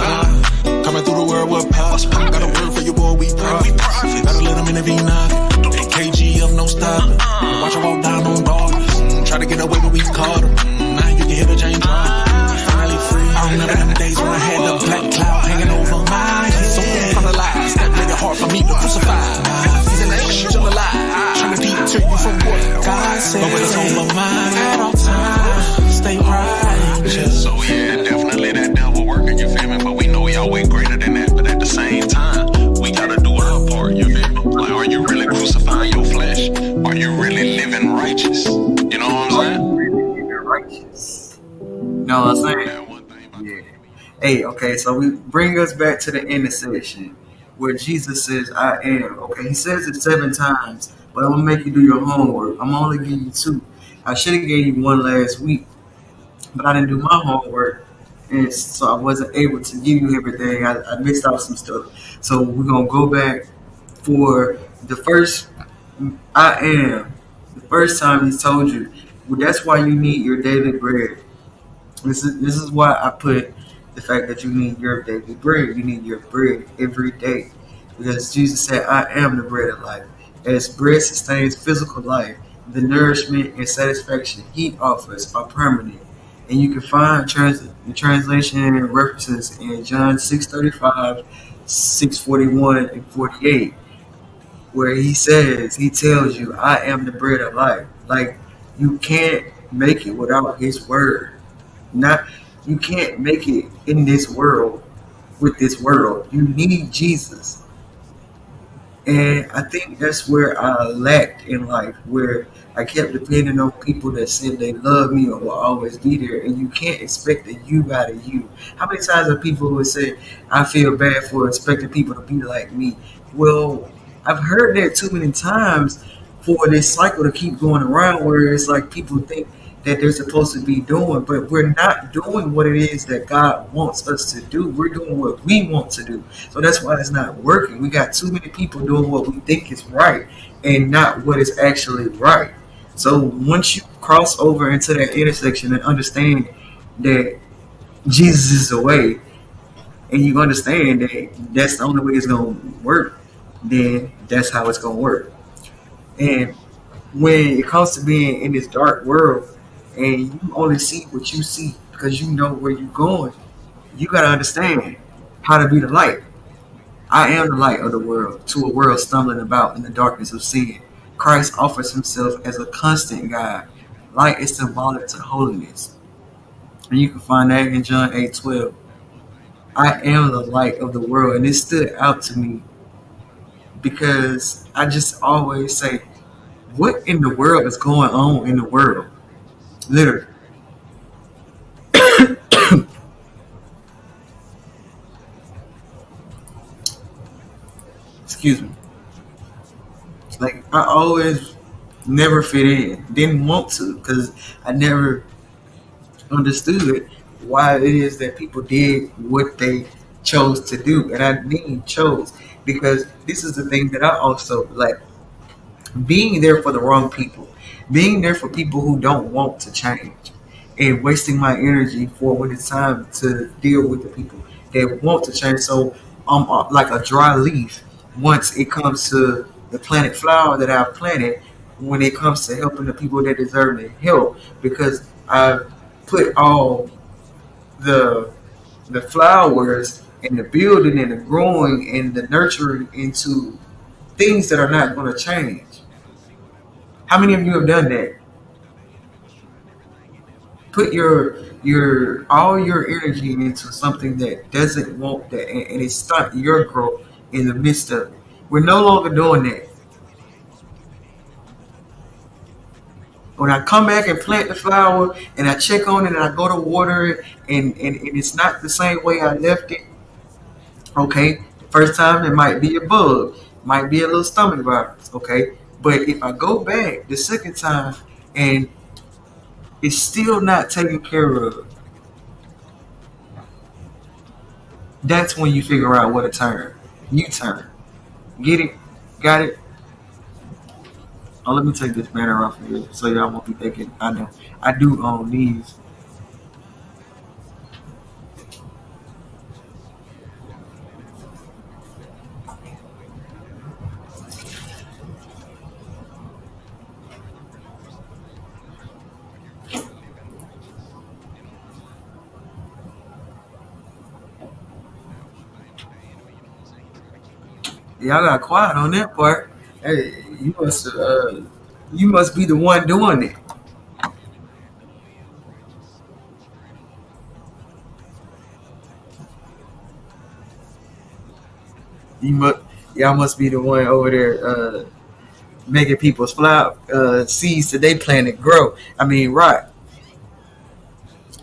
Coming through the world with power. Got a word for you, boy, we profit. Gotta let him intervene now. And KG up, no stopping. Watch him walk down on daughters. Try to get away, but we caught him. Now you can hear the chain drop. Finally free. I remember them days when I had the black cloud hanging over my head. So paralyzed, that made it hard for me to crucify. Still alive, trying to deter you from what God said. But with a sober mind at all times, stay righteous. So yeah, definitely that devil working, you feel me? But we know Yahweh greater than that. But at the same time, we gotta do our part, you feel me? Like, are you really crucifying your flesh? Are you really living righteous? You know what I'm saying? Righteous. You know what I'm saying? Yeah. Hey, okay, so we bring us back to the intersection where Jesus says, I am. Okay, he says it 7 times, but I'm going to make you do your homework. I'm only giving you 2. I should have gave you 1 last week, but I didn't do my homework, and so I wasn't able to give you everything. I missed out some stuff. So we're going to go back for the first I am. The first time he told you, well, that's why you need your daily bread. This is why I put the fact that you need your daily bread. You need your bread every day. Because Jesus said, I am the bread of life. As bread sustains physical life, the nourishment and satisfaction he offers are permanent. And you can find the translation and references in John 6:35, 6:41, and 48, where he tells you, I am the bread of life. Like, you can't make it without his word. You can't make it in this world with this world. You need Jesus. And I think that's where I lacked in life, where I kept depending on people that said they love me or will always be there. And you can't expect a you out of you. How many times are people who say, I feel bad for expecting people to be like me? Well, I've heard that too many times for this cycle to keep going around, where it's like people think that they're supposed to be doing, but we're not doing what it is that God wants us to do. We're doing what we want to do. So that's why it's not working. We got too many people doing what we think is right and not what is actually right. So once you cross over into that intersection and understand that Jesus is the way, and you understand that that's the only way it's going to work, then that's how it's going to work. And when it comes to being in this dark world and you only see what you see because you know where you're going, you got to understand how to be the light. I am the light of the world to a world stumbling about in the darkness of sin. Christ offers himself as a constant guide. Light is symbolic to holiness. And you can find that in John 8:12. I am the light of the world. And it stood out to me because I just always say, what in the world is going on in the world? Literally. Excuse me. Like, I always never fit in. Didn't want to because I never understood why it is that people did what they chose to do. And I mean chose, because this is the thing that I also like. Being there for the wrong people, being there for people who don't want to change, and wasting my energy for when it's time to deal with the people that want to change. So I'm like a dry leaf once it comes to the planet flower that I've planted, when it comes to helping the people that deserve the help, because I put all the flowers and the building and the growing and the nurturing into things that are not going to change. How many of you have done that? Put your all your energy into something that doesn't want that, and it stunt your growth in the midst of it. We're no longer doing that. When I come back and plant the flower and I check on it and I go to water it and it's not the same way I left it, okay, the first time it might be a bug, might be a little stomach virus, okay? But if I go back the second time and it's still not taken care of, that's when you figure out what to turn. You turn. Get it? Got it? Oh, let me take this banner off of here so y'all won't be thinking I do own these. Y'all got quiet on that part. Hey, you must be the one doing it. You must y'all must be the one over there making people's flower seeds that they planted grow. I mean, rot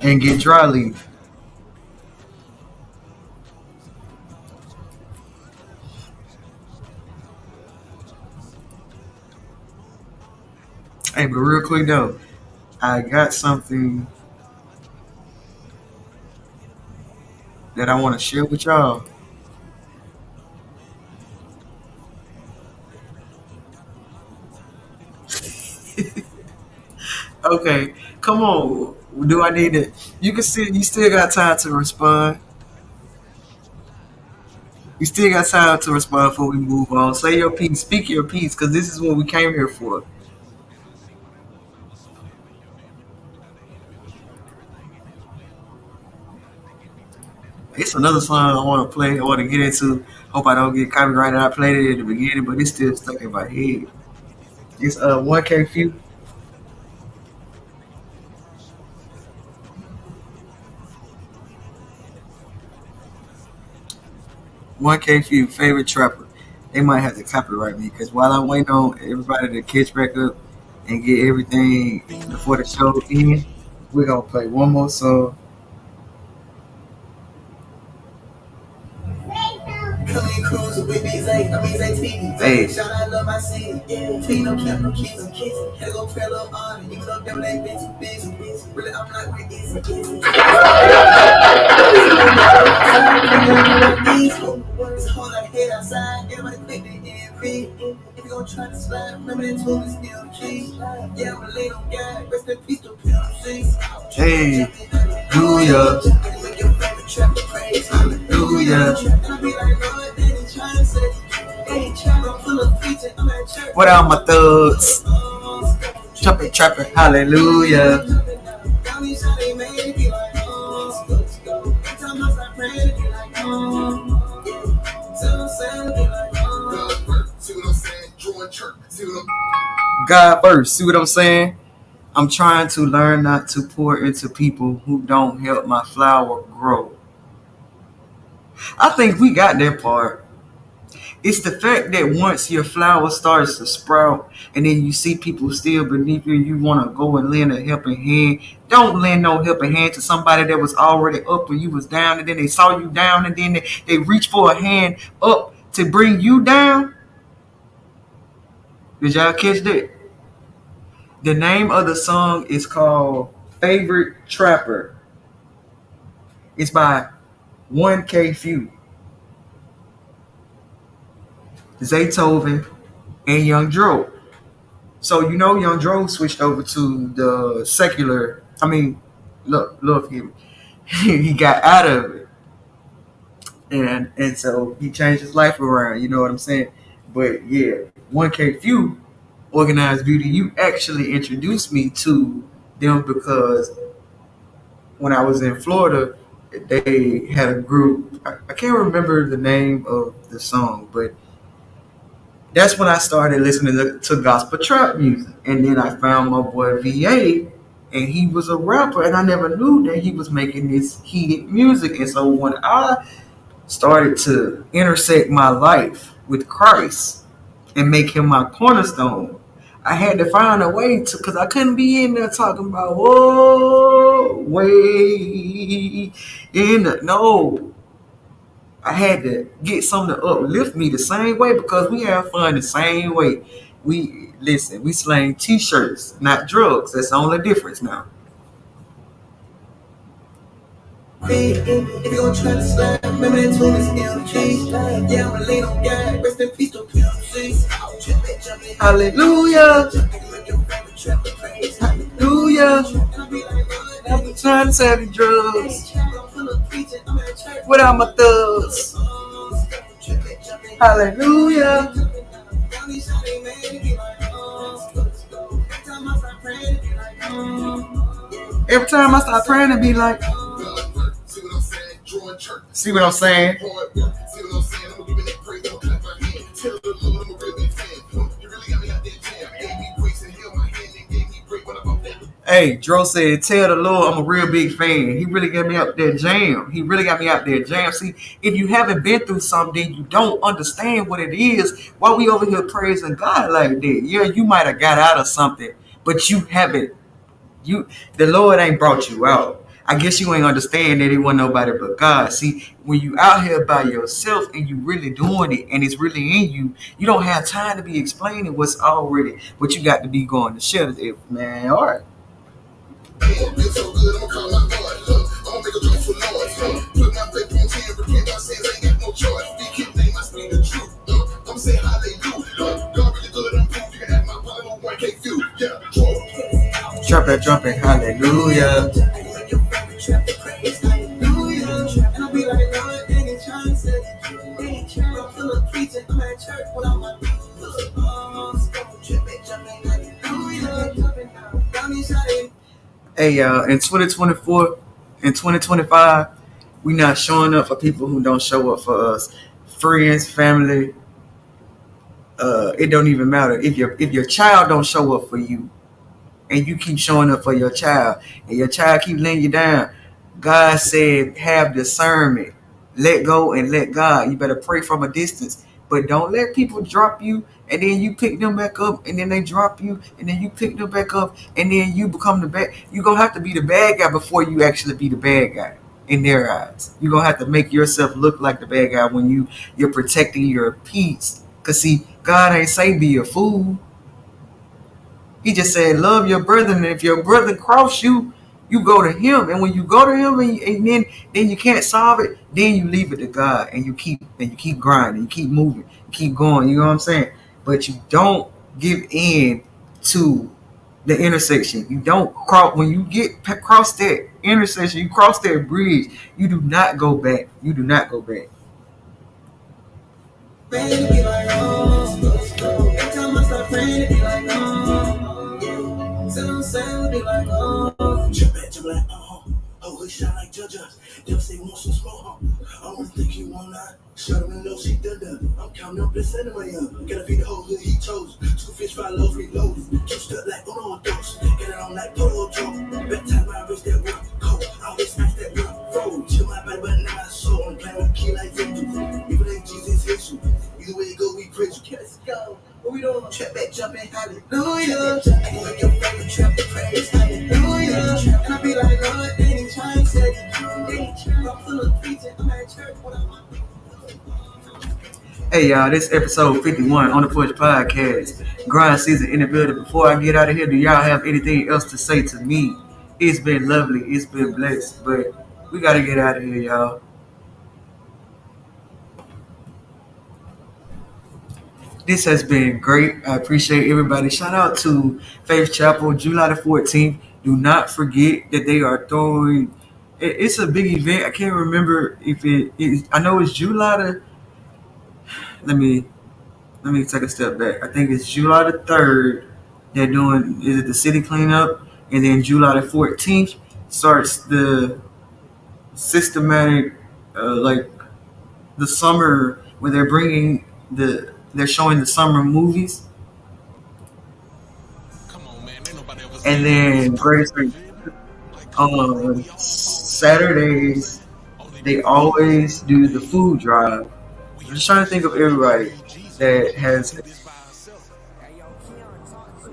and get dry leaf. Hey, but real quick though, I got something that I want to share with y'all. Okay, come on. Do I need to? You still got time to respond. You still got time to respond before we move on. Say your piece, speak your piece, because this is what we came here for. It's another song I want to play. I want to get into. Hope I don't get copyrighted. I played it at the beginning, but it's still stuck in my head. It's 1K Few. 1K Few favorite trapper. They might have to copyright me because while I'm waiting on everybody to catch back up and get everything before the show ends, we're gonna play one more song. Coming cruising with these ATVs. Hey. Shout out, love my city. Yeah. Take no cap, no kids, no kids. Had to go pray a little harder. Even though them ain't been too busy. Really, I'm not where easy. It's a whole lot of head outside. Everybody quick to envy. If you gon' try to slide, remember that tool is still key. Yeah, I'm late on God. Rest in peace to PMC. Hey, hallelujah, hallelujah. What are my thugs? Trapping, trapping, hallelujah. God first, see what I'm saying? I'm trying to learn not to pour into people who don't help my flower grow. I think we got that part. It's the fact that once your flower starts to sprout and then you see people still beneath you, you want to go and lend a helping hand. Don't lend no helping hand to somebody that was already up when you was down, and then they saw you down, and then they reach for a hand up to bring you down. Did y'all catch that? The name of the song is called Favorite Trapper. It's by 1K Few, Zaytoven, and Young Dro. So you know Young Dro switched over to the secular. I mean, look him. He got out of it. And so he changed his life around, you know what I'm saying? But yeah, 1K Few, Organized Beauty, you actually introduced me to them because when I was in Florida, they had a group. I can't remember the name of the song, but that's when I started listening to gospel trap music. And then I found my boy VA, and he was a rapper, and I never knew that he was making this heated music. And so when I started to intersect my life with Christ and make him my cornerstone, I had to find a way to, because I couldn't be in there talking about, whoa, way in the, no. I had to get something to uplift me the same way because we have fun the same way. We slang t-shirts, not drugs. That's the only difference now. If you gon' try to slide, remember that tune is MG. Yeah, I'ma lean on God, rest in peace to PMC. Hallelujah. Hallelujah. I'm trying to sell the drugs without my thugs. Hallelujah. Every time I start praying, it be like, see what I'm saying? Hey, Dro said, tell the Lord I'm a real big fan. He really got me out there jam. See, if you haven't been through something, you don't understand what it is. Why we over here praising God like that? Yeah, you might have got out of something, but you haven't. The Lord ain't brought you out. I guess you ain't understand that it wasn't nobody but God. See, when you out here by yourself and you really doing it and it's really in you, you don't have time to be explaining what's already, what you got to be going to share it, man. All right. Jumping, hallelujah. Hey, y'all, in 2024, in 2025, we not showing up for people who don't show up for us. Friends, family, it don't even matter. If your child don't show up for you, and you keep showing up for your child, and your child keep letting you down, God said, have discernment. Let go and let God. You better pray from a distance. But don't let people drop you, and then you pick them back up, and then they drop you, and then you pick them back up, and then you become the bad. You're going to have to be the bad guy before you actually be the bad guy in their eyes. You're going to have to make yourself look like the bad guy when you're protecting your peace. Because, see, God ain't say be a fool. He just said, love your brother, and if your brother cross you, you go to him. And when you go to him and then you can't solve it, then you leave it to God and you keep grinding, you keep moving, you keep going, you know what I'm saying? But you don't give in to the intersection. You don't cross when you get cross that intersection, you cross that bridge, you do not go back. You do not go back. Oh, he shot like judges. Just say want some smoke. I don't think he want that. Shut him and know she done that. I'm counting up this anyway. Gotta feed the whole hood he chose. 2 fish, 5 loaves, reloaded. Keep stuck like Uno dose. Get it on like Polo Joe. Back time I reach that one cold. I always smash that one fold. Chill my body, but now I soul. I'm playing with key like Victor. Even if Jesus hits you. Either way it go, we preach. Let's go. What we doing? Trap back, jumping, hallelujah. I can make your favorite trap to praise, hallelujah. And I be like, Lord, they ain't trying to say I'm full of preaching, I'm at church. Hey, y'all, this episode 51 on the Porch Podcast. Grind season in the building. Before I get out of here, do y'all have anything else to say to me? It's been lovely. It's been blessed. But we got to get out of here, y'all. This has been great. I appreciate everybody. Shout out to Faith Chapel, July the 14th. Do not forget that they are throwing. It's a big event. I can't remember if it is. I know it's July the. Let me take a step back. I think it's July the 3rd. They're doing. Is it the city cleanup? And then July the 14th starts the systematic, like the summer where they're bringing They're showing the summer movies. And then Saturdays they always do the food drive. I'm just trying to think of everybody that has.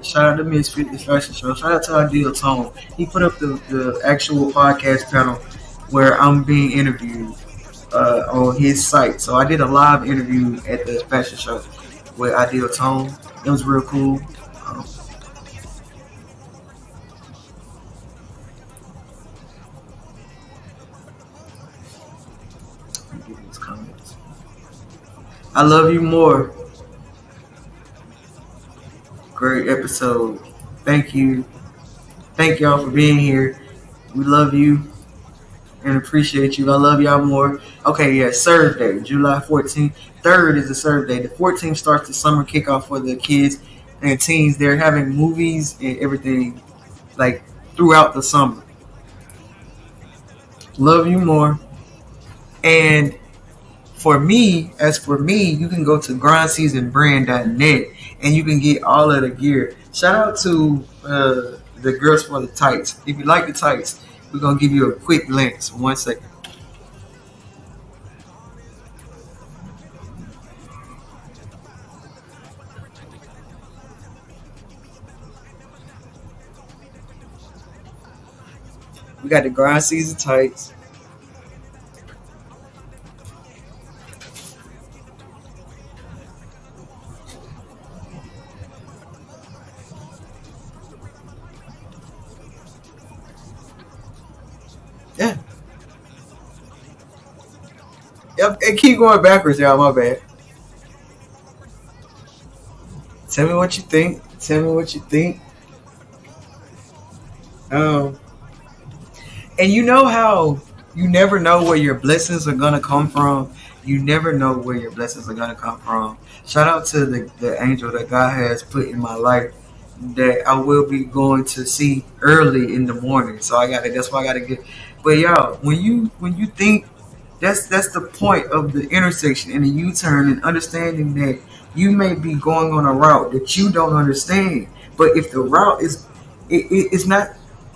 Shout out to Misfit, the fashion show. Shout out to Ideal Tone. He put up the actual podcast panel where I'm being interviewed on his site. So I did a live interview at the fashion show with Ideal Tone. It was real cool. I love you more. Great episode. Thank you. Thank y'all for being here. We love you and appreciate you. I love y'all more. Okay, yeah, Serve Day, July 14th. 3rd is the Serve Day. The 14th starts the summer kickoff for the kids and teens. They're having movies and everything like throughout the summer. Love you more. And for me, you can go to grindseasonbrand.net and you can get all of the gear. Shout out to the girls for the tights. If you like the tights, we're going to give you a quick link. So 1 second. We got the grind season tights. Yeah. Yep, and keep going backwards, y'all. My bad. Tell me what you think. And you know how you never know where your blessings are gonna come from. You never know where your blessings are gonna come from. Shout out to the angel that God has put in my life that I will be going to see early in the morning. So that's why I gotta get. But y'all, when you think that's the point of the intersection and the U-turn and understanding that you may be going on a route that you don't understand. But if the route it's not,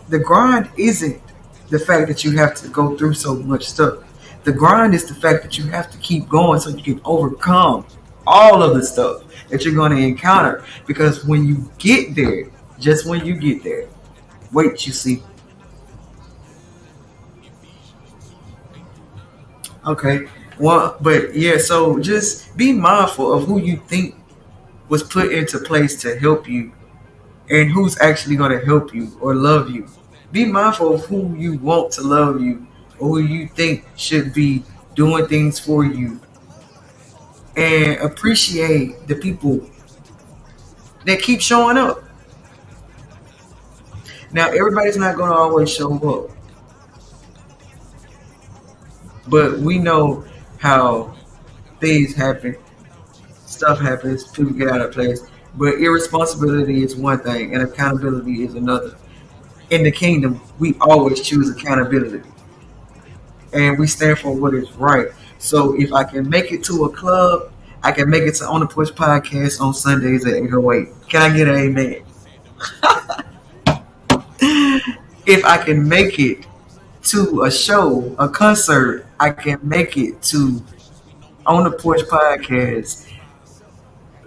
the grind isn't the fact that you have to go through so much stuff. The grind is the fact that you have to keep going so you can overcome all of the stuff that you're going to encounter. Because when you get there, just when you get there, wait, you see. Okay. Well, but yeah, so just be mindful of who you think was put into place to help you and who's actually going to help you or love you. Be mindful of who you want to love you or who you think should be doing things for you. And appreciate the people that keep showing up. Now, everybody's not going to always show up. But we know how things happen. Stuff happens. People get out of place. But irresponsibility is one thing and accountability is another. In the kingdom, we always choose accountability. And we stand for what is right. So if I can make it to a club, I can make it to On the Porch Podcast on Sundays at 8:08. Can I get an amen? If I can make it to a show, a concert, I can make it to On the Porch Podcast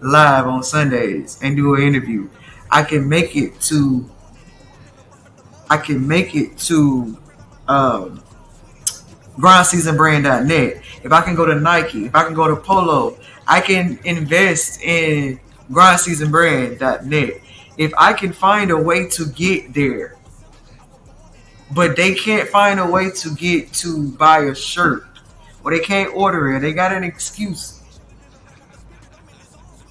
live on Sundays and do an interview. I can make it to grindseasonbrand.net. If I can go to Nike, if I can go to Polo, I can invest in grindseasonbrand.net. If I can find a way to get there, but they can't find a way to get to buy a shirt, or they can't order it, they got an excuse.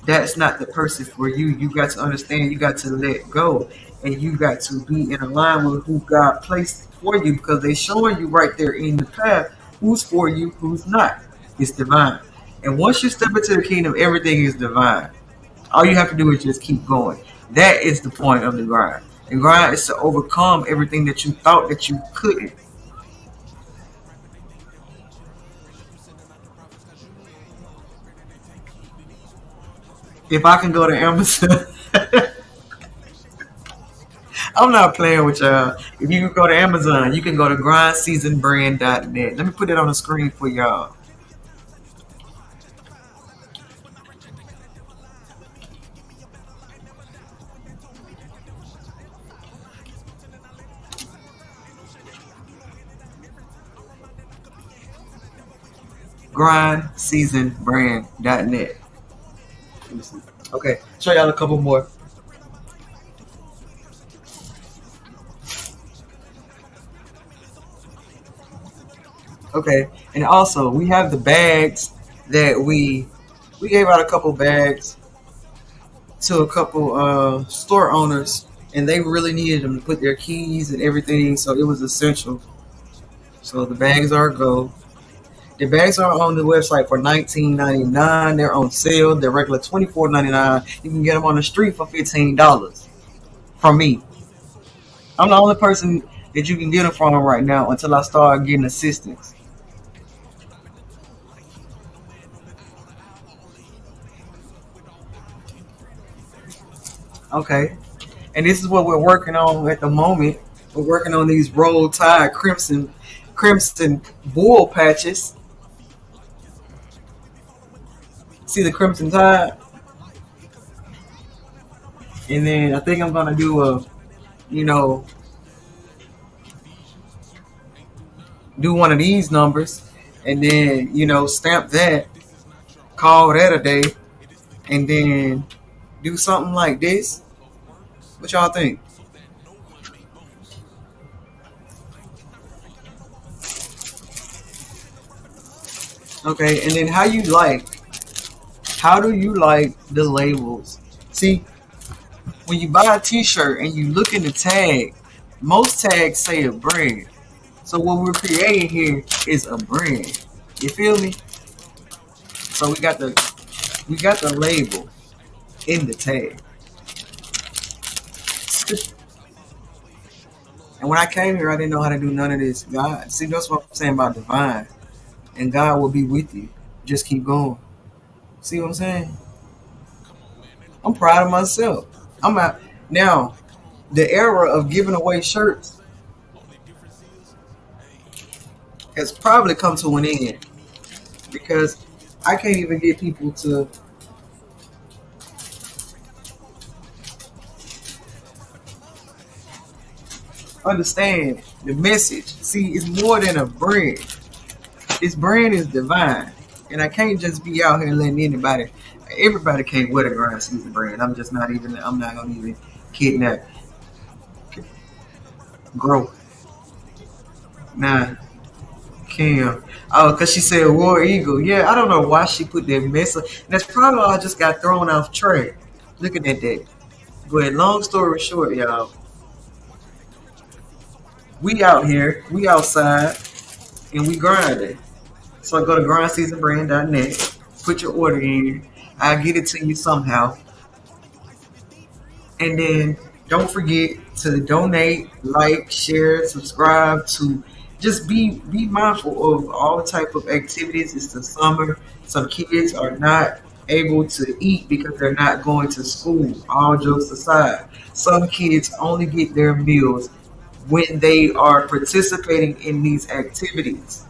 That's not the person for you. You got to understand, you got to let go, and you got to be in alignment with who God placed for you, because they're showing you right there in the path who's for you, who's not. It's divine. And once you step into the kingdom, everything is divine. All you have to do is just keep going. That is the point of the grind. The grind is to overcome everything that you thought that you couldn't. If I can go to Amazon, I'm not playing with y'all. If you can go to Amazon, you can go to grindseasonbrand.net. Let me put it on the screen for y'all. grindseasonbrand.net. Okay, show y'all a couple more. Okay, and also we have the bags that we gave out a couple bags to a couple store owners, and they really needed them to put their keys and everything, so it was essential. So the bags are go. The bags are on the website for $19.99. They're on sale. They're regular $24.99. You can get them on the street for $15 from me. I'm the only person that you can get them from right now until I start getting assistance. Okay, and this is what we're working on at the moment. We're working on these Roll Tide crimson bull patches. See the crimson tide, and then I think I'm gonna do do one of these numbers, and then stamp that, call that a day, and then do something like this. What y'all think? Okay, and then how do you like the labels? See, when you buy a t-shirt and you look in the tag, most tags say a brand. So what we're creating here is a brand. You feel me? So we got the label in the tag. And when I came here, I didn't know how to do none of this. God, see, that's what I'm saying about divine. And God will be with you. Just keep going. See what I'm saying? I'm proud of myself. I'm out now. The era of giving away shirts has probably come to an end, because I can't even get people to understand the message. See, it's more than a brand. This brand is divine, and I can't just be out here letting everybody can't wear the Grind Season brand. I'm not gonna even kidnap. Grow. Nah. Kim. Oh, because she said War Eagle. Yeah, I don't know why she put that mess up. That's probably why I just got thrown off track looking at that. But long story short, y'all, we out here, we outside, and we grinding. So go to grindseasonbrand.net, put your order in. I'll get it to you somehow. And then don't forget to donate, like, share, subscribe, to just be mindful of all type of activities. It's the summer. Some kids are not able to eat because they're not going to school. All jokes aside, some kids only get their meals when they are participating in these activities.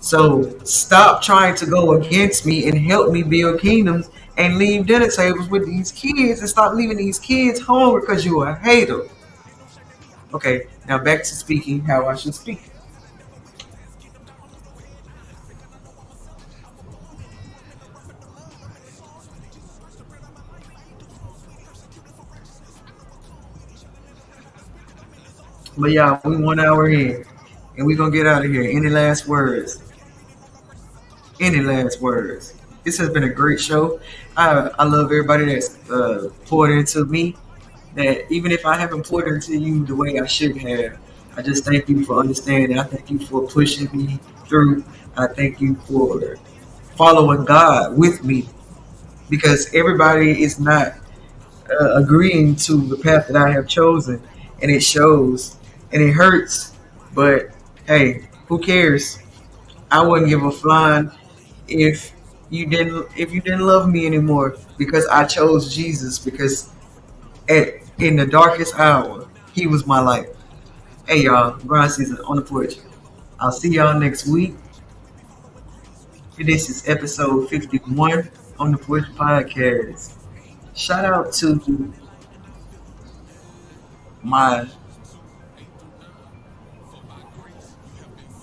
So stop trying to go against me and help me build kingdoms and leave dinner tables with these kids, and stop leaving these kids hungry because you're a hater. Okay, now back to speaking how I should speak. But yeah, we 1 hour in, and we're going to get out of here. Any last words? Any last words? This has been a great show. I love everybody that's poured into me. That even if I haven't poured into you the way I should have, I just thank you for understanding. I thank you for pushing me through. I thank you for following God with me, because everybody is not agreeing to the path that I have chosen, and it shows and it hurts. But hey, who cares? I wouldn't give a flying if you didn't love me anymore, because I chose Jesus. Because at In the darkest hour, he was my light. Hey y'all, grind season on the porch. I'll see y'all next week. This is episode 51 on the Porch Podcast. Shout out to my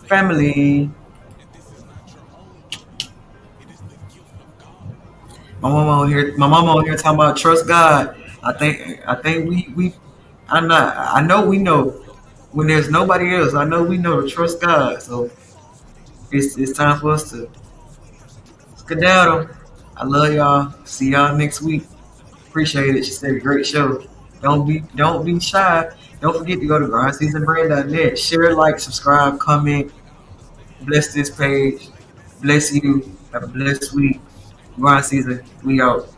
family. My mama on here talking about trust God. I think I know we know when there's nobody else. I know we know to trust God. So it's time for us to skedaddle. I love y'all. See y'all next week. Appreciate it. She said a great show. Don't be shy. Don't forget to go to grindseasonbrand.net. Share, like, subscribe, comment. Bless this page. Bless you. Have a blessed week. Grind season. We out.